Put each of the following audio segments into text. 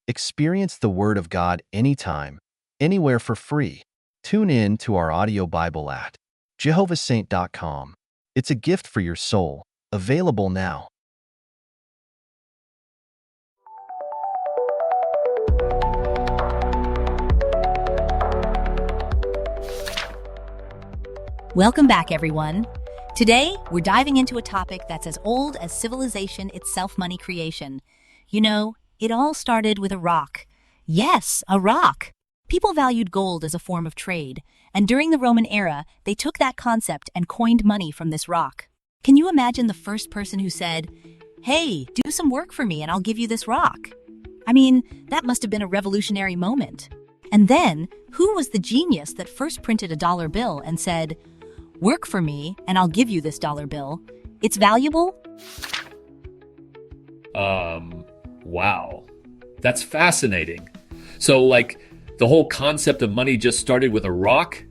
Experience the Word of God anytime, anywhere for free. Tune in to our audio Bible at jehovahsaint.com. It's a gift for your soul, available now. Welcome back, everyone. Today, we're diving into a topic that's as old as civilization itself, money creation. You know, it all started with a rock. Yes, a rock. People valued gold as a form of trade, and during the Roman era, they took that concept and coined money from this rock. Can you imagine the first person who said, "Hey, do some work for me and I'll give you this rock"? I mean, that must have been a revolutionary moment. And then, who was the genius that first printed a dollar bill and said, "Work for me and I'll give you this dollar bill. It's valuable"? Wow. That's fascinating. So, the whole concept of money just started with a rock?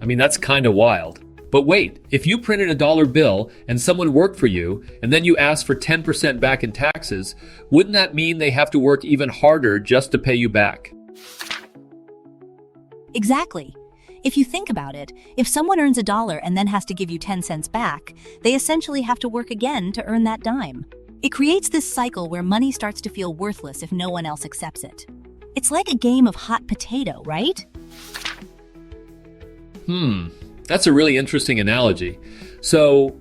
I mean, that's kind of wild. But wait, if you printed a dollar bill and someone worked for you, and then you asked for 10% back in taxes, wouldn't that mean they have to work even harder just to pay you back? Exactly. If you think about it, if someone earns a dollar and then has to give you 10 cents back, they essentially have to work again to earn that dime. It creates this cycle where money starts to feel worthless if no one else accepts it. It's like a game of hot potato, right? That's a really interesting analogy. So,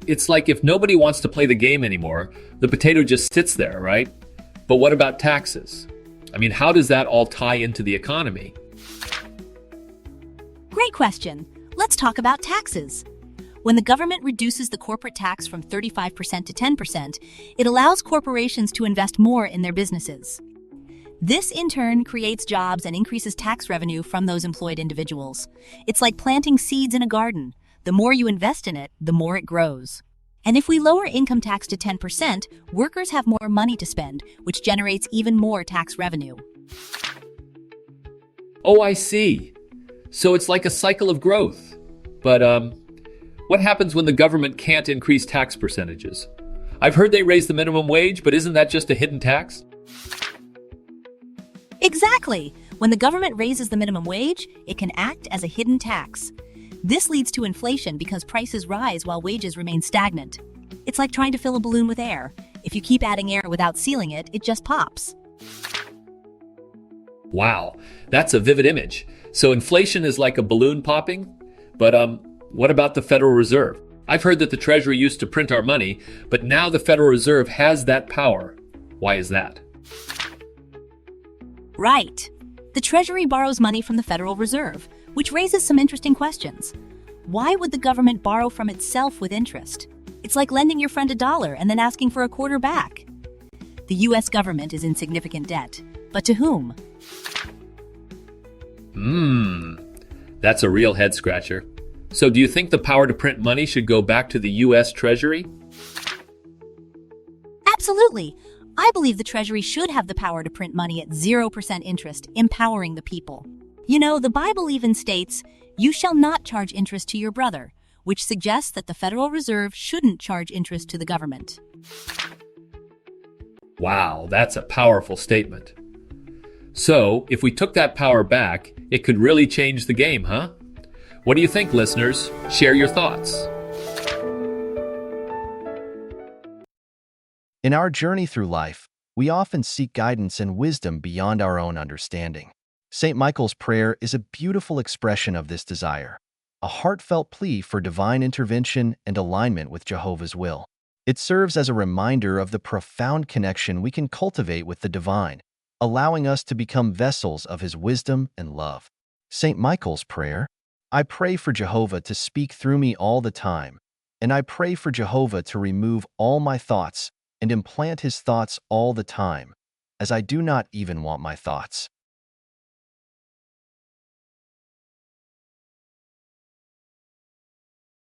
it's like if nobody wants to play the game anymore, the potato just sits there, right? But what about taxes? I mean, how does that all tie into the economy? Great question. Let's talk about taxes. When the government reduces the corporate tax from 35% to 10%, it allows corporations to invest more in their businesses. This, in turn, creates jobs and increases tax revenue from those employed individuals. It's like planting seeds in a garden. The more you invest in it, the more it grows. And if we lower income tax to 10%, workers have more money to spend, which generates even more tax revenue. Oh, I see. So it's like a cycle of growth. But, what happens when the government can't increase tax percentages? I've heard they raise the minimum wage, but isn't that just a hidden tax? Exactly. When the government raises the minimum wage, it can act as a hidden tax. This leads to inflation because prices rise while wages remain stagnant. It's like trying to fill a balloon with air. If you keep adding air without sealing it, it just pops. Wow, that's a vivid image. So inflation is like a balloon popping? But, what about the Federal Reserve? I've heard that the Treasury used to print our money, but now the Federal Reserve has that power. Why is that? Right. The Treasury borrows money from the Federal Reserve, which raises some interesting questions. Why would the government borrow from itself with interest? It's like lending your friend a dollar and then asking for a quarter back. The U.S. government is in significant debt, but to whom? That's a real head scratcher. So do you think the power to print money should go back to the U.S. Treasury? Absolutely. I believe the Treasury should have the power to print money at 0% interest, empowering the people. You know, the Bible even states, "You shall not charge interest to your brother," which suggests that the Federal Reserve shouldn't charge interest to the government. Wow, that's a powerful statement. So, if we took that power back, it could really change the game, huh? What do you think, listeners? Share your thoughts. In our journey through life, we often seek guidance and wisdom beyond our own understanding. St. Michael's prayer is a beautiful expression of this desire, a heartfelt plea for divine intervention and alignment with Jehovah's will. It serves as a reminder of the profound connection we can cultivate with the divine, allowing us to become vessels of his wisdom and love. St. Michael's prayer: I pray for Jehovah to speak through me all the time, and I pray for Jehovah to remove all my thoughts and implant his thoughts all the time, as I do not even want my thoughts.